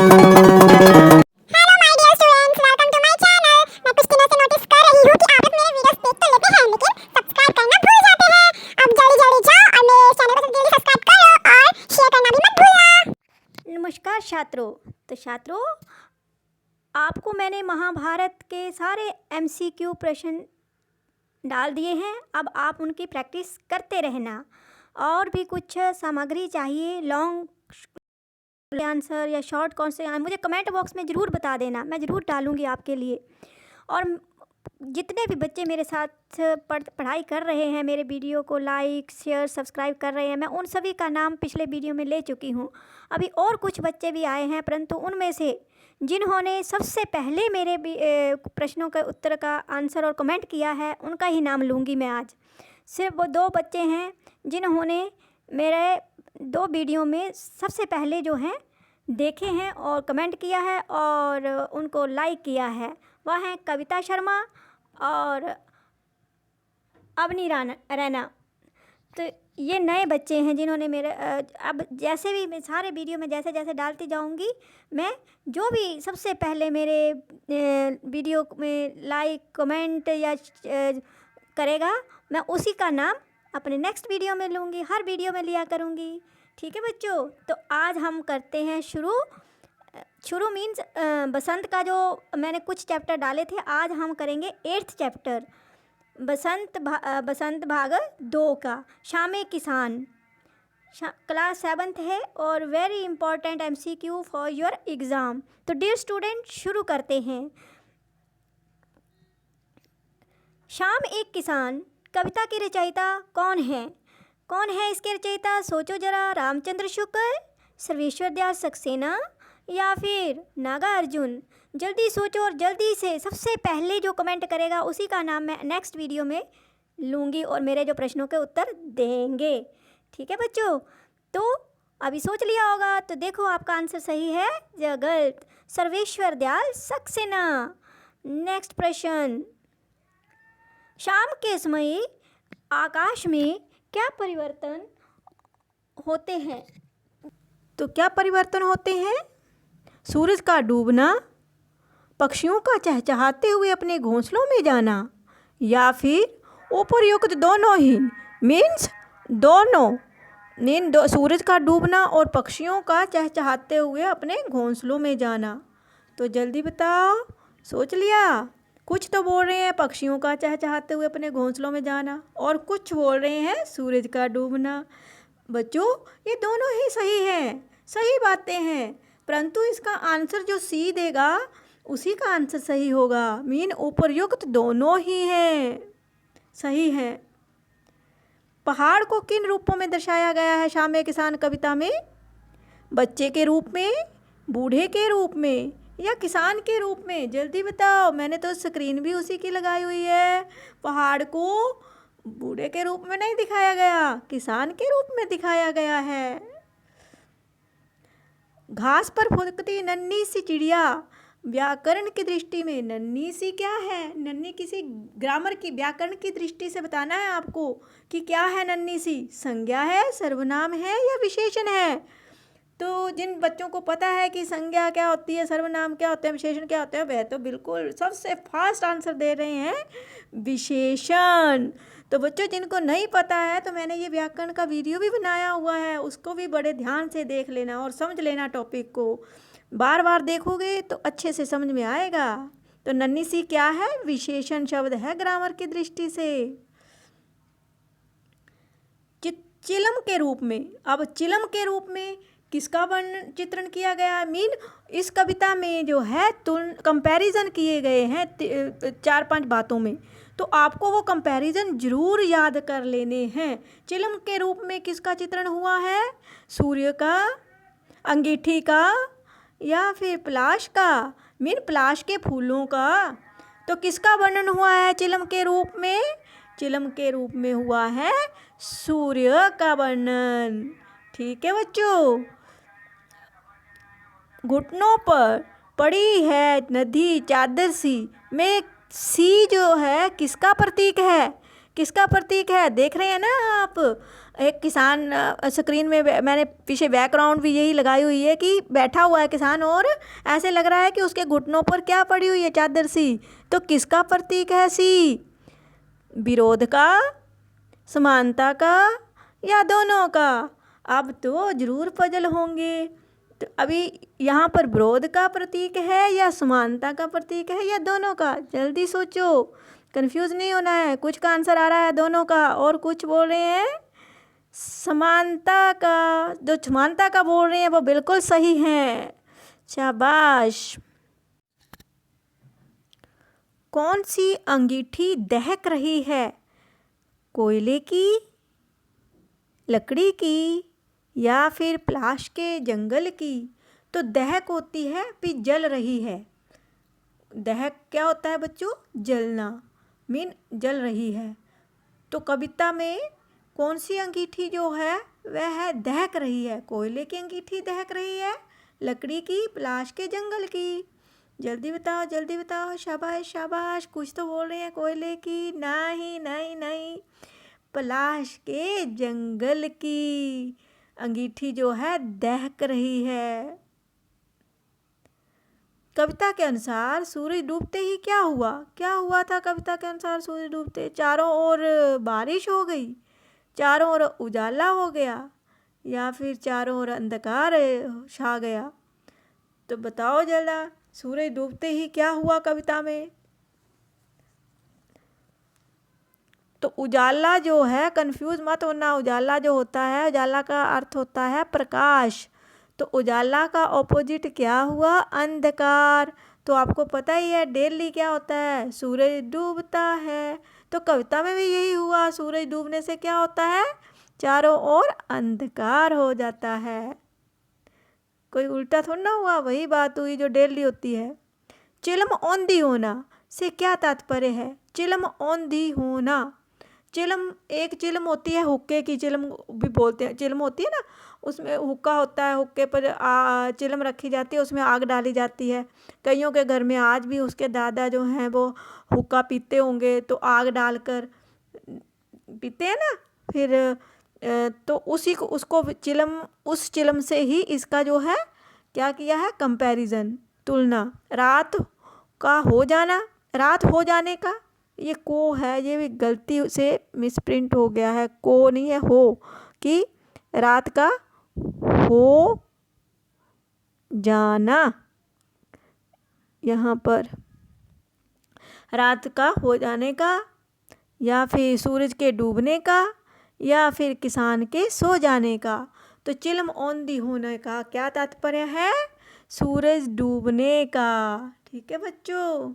Hello my dear students, welcome to my channel. मैं कुछ दिनों से नोटिस कर रही हूँ कि आप लोग मेरे वीडियोस देख तो लेते हैं लेकिन सब्सक्राइब करना भूल जाते हैं। अब जल्दी जल्दी जाओ और मेरे चैनल को जल्दी सब्सक्राइब करो और शेयर करना भी मत भूलना। नमस्कार छात्रों, आपको मैंने महाभारत के सारे MCQ प्रश्न डाल दिए हैं। अब आप उनकी प्रैक्टिस करते रहना। और भी कुछ सामग्री चाहिए, लॉन्ग आंसर या शॉर्ट कौन से मुझे कमेंट बॉक्स में ज़रूर बता देना, मैं ज़रूर डालूँगी आपके लिए। और जितने भी बच्चे मेरे साथ पढ़ाई कर रहे हैं, मेरे वीडियो को लाइक शेयर सब्सक्राइब कर रहे हैं, मैं उन सभी का नाम पिछले वीडियो में ले चुकी हूँ। अभी और कुछ बच्चे भी आए हैं, परंतु उनमें से जिन्होंने सबसे पहले मेरे प्रश्नों के उत्तर का आंसर और कमेंट किया है, उनका ही नाम लूँगी मैं आज। सिर्फ वो 2 बच्चे हैं जिन्होंने मेरे 2 वीडियो में सबसे पहले जो हैं देखे हैं और कमेंट किया है और उनको लाइक किया है। वह हैं कविता शर्मा और अवनी रैना। तो ये नए बच्चे हैं जिन्होंने मेरे अब जैसे भी मैं सारे वीडियो में जैसे जैसे डालती जाऊंगी, मैं जो भी सबसे पहले मेरे वीडियो में लाइक कमेंट या करेगा, मैं उसी का नाम अपने नेक्स्ट वीडियो में लूँगी, हर वीडियो में लिया करूँगी। ठीक है बच्चों, तो आज हम करते हैं शुरू मीन्स बसंत का जो मैंने कुछ चैप्टर डाले थे, आज हम करेंगे 8th चैप्टर बसंत भाग 2 का शामे किसान। क्लास 7th है और very important MCQ for your exam. तो डियर स्टूडेंट, शुरू करते हैं। शाम एक किसान कविता की रचयिता कौन है? कौन है इसके रचयिता? सोचो जरा। रामचंद्र शुक्ल, सर्वेश्वर दयाल सक्सेना या फिर नागार्जुन? जल्दी सोचो और जल्दी से सबसे पहले जो कमेंट करेगा उसी का नाम मैं नेक्स्ट वीडियो में लूँगी और मेरे जो प्रश्नों के उत्तर देंगे। ठीक है बच्चों, तो अभी सोच लिया होगा, तो देखो आपका आंसर सही है या गलत? सर्वेश्वर दयाल सक्सेना। नेक्स्ट प्रश्न। शाम के समय आकाश में क्या परिवर्तन होते हैं? तो क्या परिवर्तन होते हैं? सूरज का डूबना, पक्षियों का चहचहाते हुए अपने घोंसलों में जाना, या फिर उपर्युक्त दोनों ही? मीन्स दोनों। सूरज का डूबना और पक्षियों का चहचहाते हुए अपने घोंसलों में जाना। तो जल्दी बताओ, सोच लिया? कुछ तो बोल रहे हैं पक्षियों का चहचहाते हुए अपने घोंसलों में जाना और कुछ बोल रहे हैं सूरज का डूबना। बच्चों, ये दोनों ही सही हैं, सही बातें हैं, परंतु इसका आंसर जो सी देगा उसी का आंसर सही होगा। मीन उपर्युक्त दोनों ही हैं, सही हैं। पहाड़ को किन रूपों में दर्शाया गया है शामे किसान कविता में? बच्चे के रूप में, बूढ़े के रूप में या किसान के रूप में? जल्दी बताओ, मैंने तो स्क्रीन भी उसी की लगाई हुई है। पहाड़ को बूढ़े के रूप में नहीं दिखाया गया, किसान के रूप में दिखाया गया है। घास पर फुदकती नन्ही सी चिड़िया, व्याकरण की दृष्टि में नन्ही सी क्या है? नन्ही किसी ग्रामर की व्याकरण की दृष्टि से बताना है आपको कि क्या है नन्ही सी। संज्ञा है, सर्वनाम है या विशेषण है? तो जिन बच्चों को पता है कि संज्ञा क्या होती है, सर्वनाम क्या होते हैं, विशेषण क्या होते हैं, वह तो बिल्कुल सबसे फास्ट आंसर दे रहे हैं विशेषण। तो बच्चों, जिनको नहीं पता है तो मैंने ये व्याकरण का वीडियो भी बनाया हुआ है, उसको भी बड़े ध्यान से देख लेना और समझ लेना। टॉपिक को बार बार देखोगे तो अच्छे से समझ में आएगा। तो नन्ही सी क्या है? विशेषण शब्द है ग्रामर की दृष्टि से। चिलम के रूप में। अब चिलम के रूप में किसका वर्णन चित्रण किया गया? मीन इस कविता में जो है कंपैरिजन किए गए हैं 4-5 बातों में, तो आपको वो कंपैरिजन जरूर याद कर लेने हैं। चिलम के रूप में किसका चित्रण हुआ है? सूर्य का, अंगीठी का या फिर पलाश का? मीन पलाश के फूलों का। तो किसका वर्णन हुआ है चिलम के रूप में? चिलम के रूप में हुआ है सूर्य का वर्णन। ठीक है बच्चों। घुटनों पर पड़ी है नदी चादर सी में सी जो है किसका प्रतीक है? किसका प्रतीक है? देख रहे हैं ना आप, एक किसान स्क्रीन में मैंने पीछे बैकग्राउंड भी यही लगाई हुई है कि बैठा हुआ है किसान और ऐसे लग रहा है कि उसके घुटनों पर क्या पड़ी हुई है, चादर सी। तो किसका प्रतीक है सी? विरोध का, समानता का, या दोनों का? अब तो जरूर पजल होंगे। तो अभी यहाँ पर विरोध का प्रतीक है या समानता का प्रतीक है या दोनों का? जल्दी सोचो, कंफ्यूज नहीं होना है। कुछ का आंसर आ रहा है दोनों का और कुछ बोल रहे हैं समानता का। जो समानता का बोल रहे हैं वो बिल्कुल सही है, शाबाश। कौन सी अंगीठी दहक रही है? कोयले की, लकड़ी की, या फिर प्लाश के जंगल की? तो दहक होती है फिर जल रही है। दहक क्या होता है बच्चों? जलना, मीन जल रही है। तो कविता में कौन सी अंगीठी जो है वह है दहक रही है? कोयले की अंगीठी दहक रही है, लकड़ी की, प्लाश के जंगल की? जल्दी बताओ, जल्दी बताओ, शाबाश शाबाश। कुछ तो बोल रहे हैं कोयले की, नहीं नहीं नहीं, प्लाश के जंगल की अंगीठी जो है दहक रही है। कविता के अनुसार सूरज डूबते ही क्या हुआ? क्या हुआ था कविता के अनुसार सूरज डूबते? चारों ओर बारिश हो गई, चारों ओर उजाला हो गया, या फिर चारों ओर अंधकार छा गया? तो बताओ जल्दा, सूरज डूबते ही क्या हुआ कविता में? तो उजाला जो है, कंफ्यूज मत होना, उजाला जो होता है, उजाला का अर्थ होता है प्रकाश। तो उजाला का ऑपोजिट क्या हुआ? अंधकार। तो आपको पता ही है डेली क्या होता है? सूरज डूबता है। तो कविता में भी यही हुआ, सूरज डूबने से क्या होता है? चारों ओर अंधकार हो जाता है। कोई उल्टा थोड़ा ना हुआ, वही बात हुई जो डेली होती है। चिलम औंधी होना से क्या तात्पर्य है? चिलम औंधी होना, चिलम एक चिलम होती है, हुक्के की चिलम भी बोलते हैं, चिलम होती है ना, उसमें हुक्का होता है, हुक्के पर चिलम रखी जाती है, उसमें आग डाली जाती है। कईयों के घर में आज भी उसके दादा जो हैं वो हुक्का पीते होंगे तो आग डालकर पीते हैं ना। फिर तो उसी को उसको चिलम, उस चिलम से ही इसका जो है क्या किया है? कंपैरिजन, तुलना। रात का हो जाना, रात हो जाने का, ये को है, ये भी गलती से मिसप्रिंट हो गया है, को नहीं है हो, कि रात का हो जाना, यहाँ पर रात का हो जाने का, या फिर सूरज के डूबने का, या फिर किसान के सो जाने का। तो चिलम औंधी होने का क्या तात्पर्य है? सूरज डूबने का। ठीक है बच्चों,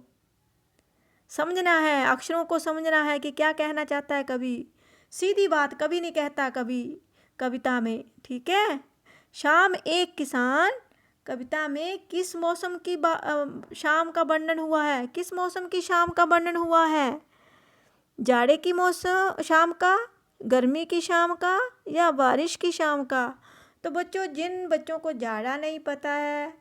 समझना है, अक्षरों को समझना है कि क्या कहना चाहता है कवि। सीधी बात कभी नहीं कहता कवि कविता में, ठीक है। शाम एक किसान कविता में किस मौसम की शाम का वर्णन हुआ है? किस मौसम की शाम का वर्णन हुआ है? जाड़े की मौसम शाम का, गर्मी की शाम का, या बारिश की शाम का? तो बच्चों, जिन बच्चों को जाड़ा नहीं पता है,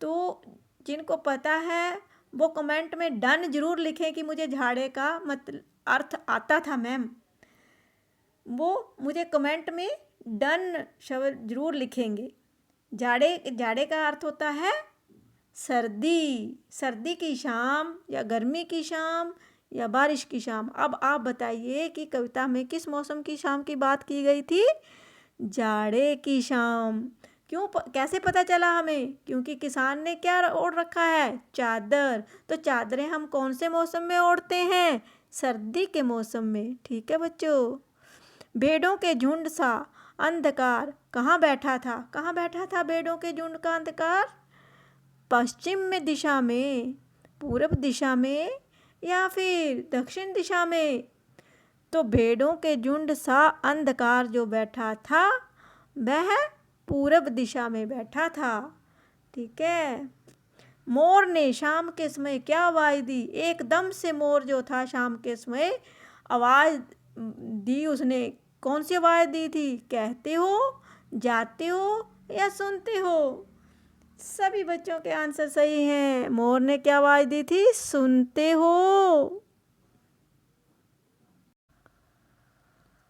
तो जिनको पता है वो कमेंट में डन जरूर लिखें कि मुझे जाड़े का मतलब अर्थ आता था मैम। वो मुझे कमेंट में डन शब्द जरूर लिखेंगे। जाड़े का अर्थ होता है सर्दी, सर्दी की शाम, या गर्मी की शाम, या बारिश की शाम। अब आप बताइए कि कविता में किस मौसम की शाम की बात की गई थी? जाड़े की शाम। क्यों कैसे पता चला हमें? क्योंकि किसान ने क्या ओढ़ रखा है? चादर। तो चादरें हम कौन से मौसम में ओढ़ते हैं? सर्दी के मौसम में। ठीक है बच्चों। भेड़ों के झुंड सा अंधकार कहाँ बैठा था? कहाँ बैठा था भेड़ों के झुंड का अंधकार? पश्चिम में दिशा में, पूर्व दिशा में, या फिर दक्षिण दिशा में? तो भेड़ों के झुंड सा अंधकार जो बैठा था वह पूरब दिशा में बैठा था। ठीक है। मोर ने शाम के समय क्या आवाज़ दी? एकदम से मोर जो था शाम के समय आवाज़ दी उसने। कौन सी आवाज़ दी थी? कहते हो, जाते हो, या सुनते हो? सभी बच्चों के आंसर सही हैं। मोर ने क्या आवाज़ दी थी? सुनते हो।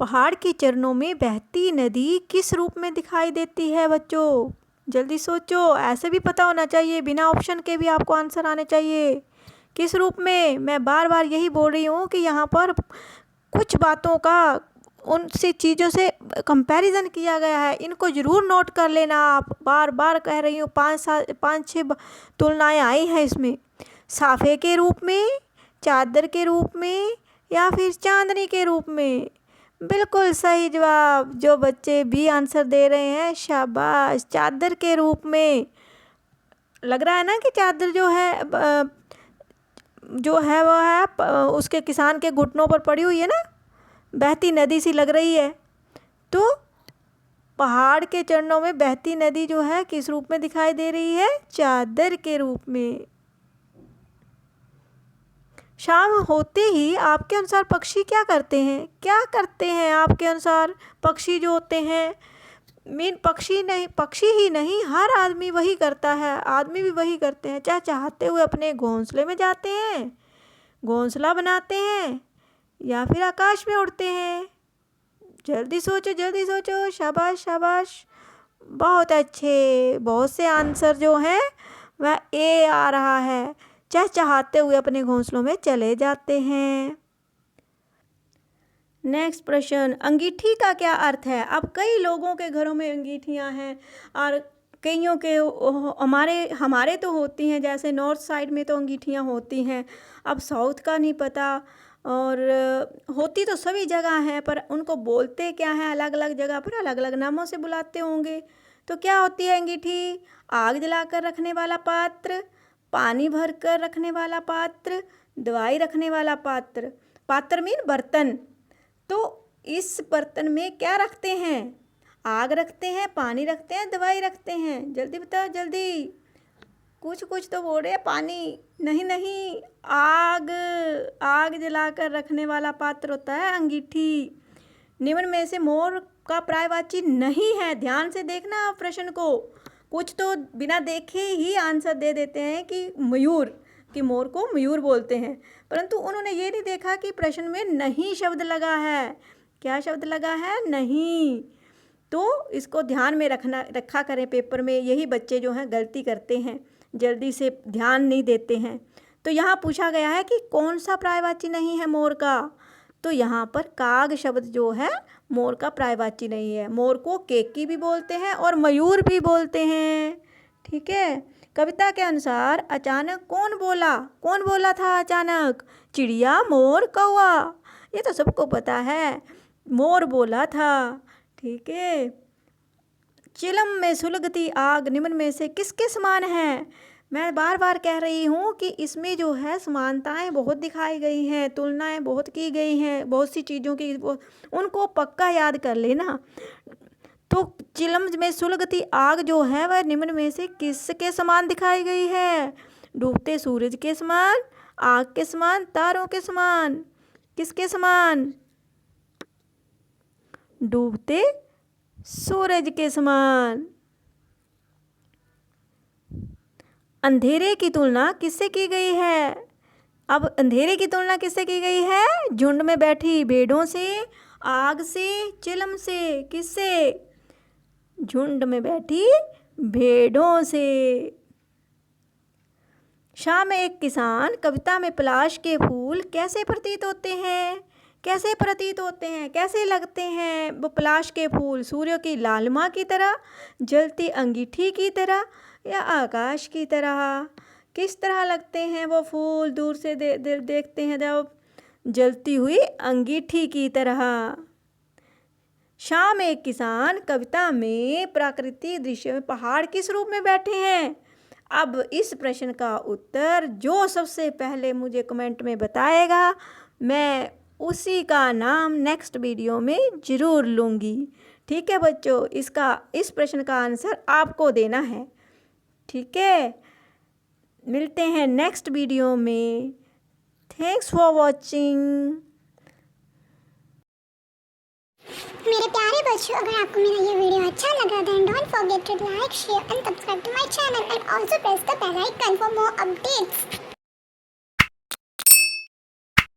पहाड़ के चरणों में बहती नदी किस रूप में दिखाई देती है बच्चों? जल्दी सोचो, ऐसे भी पता होना चाहिए, बिना ऑप्शन के भी आपको आंसर आने चाहिए। किस रूप में? मैं बार बार यही बोल रही हूँ कि यहाँ पर कुछ बातों का उनसे चीज़ों से कंपैरिजन किया गया है, इनको ज़रूर नोट कर लेना आप। बार बार कह रही हूँ, 5-6 तुलनाएं आई हैं इसमें। साफे के रूप में, चादर के रूप में, या फिर चांदनी के रूप में। बिल्कुल सही जवाब। जो बच्चे भी आंसर दे रहे हैं, शाबाश। चादर के रूप में। लग रहा है ना कि चादर जो है वो है उसके किसान के घुटनों पर पड़ी हुई है ना, बहती नदी सी लग रही है। तो पहाड़ के चरणों में बहती नदी जो है किस रूप में दिखाई दे रही है? चादर के रूप में। शाम होते ही आपके अनुसार पक्षी क्या करते हैं? क्या करते हैं आपके अनुसार पक्षी जो होते हैं? पक्षी ही नहीं, हर आदमी वही करता है। आदमी भी वही करते हैं, चाहते हुए अपने घोंसले में जाते हैं, घोंसला बनाते हैं, या फिर आकाश में उड़ते हैं। जल्दी सोचो, जल्दी सोचो। शाबाश शाबाश, बहुत अच्छे। बहुत से आंसर जो हैं वह ए आ रहा है। चाहते हुए अपने घोंसलों में चले जाते हैं। नेक्स्ट प्रश्न, अंगीठी का क्या अर्थ है? अब कई लोगों के घरों में अंगीठियां हैं और कईयों के हमारे तो होती हैं, जैसे नॉर्थ साइड में तो अंगीठियां होती हैं। अब साउथ का नहीं पता, और होती तो सभी जगह हैं, पर उनको बोलते क्या हैं? अलग अलग जगह पर अलग अलग नामों से बुलाते होंगे। तो क्या होती है अंगीठी? आग जलाकर रखने वाला पात्र, पानी भर कर रखने वाला पात्र, दवाई रखने वाला पात्र। पात्र मीन बर्तन। तो इस बर्तन में क्या रखते हैं? आग रखते हैं, पानी रखते हैं, दवाई रखते हैं। जल्दी बताओ, जल्दी। कुछ तो बोल रहे हैं। पानी नहीं, आग जलाकर रखने वाला पात्र होता है अंगीठी। निम्न में से मोर का पर्यायवाची नहीं है। ध्यान से देखना आप प्रश्न को। कुछ तो बिना देखे ही आंसर दे देते हैं कि मयूर, कि मोर को मयूर बोलते हैं, परंतु उन्होंने ये नहीं देखा कि प्रश्न में नहीं शब्द लगा है। क्या शब्द लगा है? नहीं। तो इसको ध्यान में रखा करें पेपर में। यही बच्चे जो हैं गलती करते हैं, जल्दी से ध्यान नहीं देते हैं। तो यहाँ पूछा गया है कि कौन सा पर्यायवाची नहीं है मोर का? तो यहाँ पर काग शब्द जो है मोर का पर्यायवाची नहीं है। मोर को केकी भी बोलते हैं और मयूर भी बोलते हैं। ठीक है। कविता के अनुसार अचानक कौन बोला था अचानक? चिड़िया, मोर, कौवा। ये तो सबको पता है, मोर बोला था। ठीक है। चिलम में सुलगती आग निम्न में से किसके समान है? मैं बार बार कह रही हूँ कि इसमें जो है समानताएं बहुत दिखाई गई हैं, तुलनाएं बहुत की गई हैं, बहुत सी चीज़ों की, उनको पक्का याद कर लेना। तो चिलम में सुलगती आग जो है वह निम्न में से किसके समान दिखाई गई है? डूबते सूरज के समान, आग के समान, तारों के समान। किसके समान? डूबते सूरज के समान। अंधेरे की तुलना किससे की गई है? अब अंधेरे की तुलना किससे की गई है? झुंड में बैठी भेड़ों से, आग से, चिलम से। किससे? झुंड में बैठी भेड़ों से। शाम में एक किसान कविता में पलाश के फूल कैसे प्रतीत होते हैं? कैसे प्रतीत होते हैं? कैसे लगते हैं वो पलाश के फूल? सूर्य की लालिमा की तरह, जलती अंगीठी की तरह, या आकाश की तरह? किस तरह लगते हैं वो फूल? दूर से देखते हैं जब, जलती हुई अंगीठी की तरह। शाम एक किसान कविता में प्राकृतिक दृश्य में पहाड़ किस रूप में बैठे हैं? अब इस प्रश्न का उत्तर जो सबसे पहले मुझे कमेंट में बताएगा, मैं उसी का नाम नेक्स्ट वीडियो में ज़रूर लूँगी। ठीक है बच्चों, इस प्रश्न का आंसर आपको देना है। ठीक है, मिलते हैं नेक्स्ट वीडियो में। Thanks for watching. मेरे प्यारे बच्चों, अगर आपको मेरा ये वीडियो अच्छा लगा then don't forget to like, share and subscribe to my channel and also press the bell icon for more updates.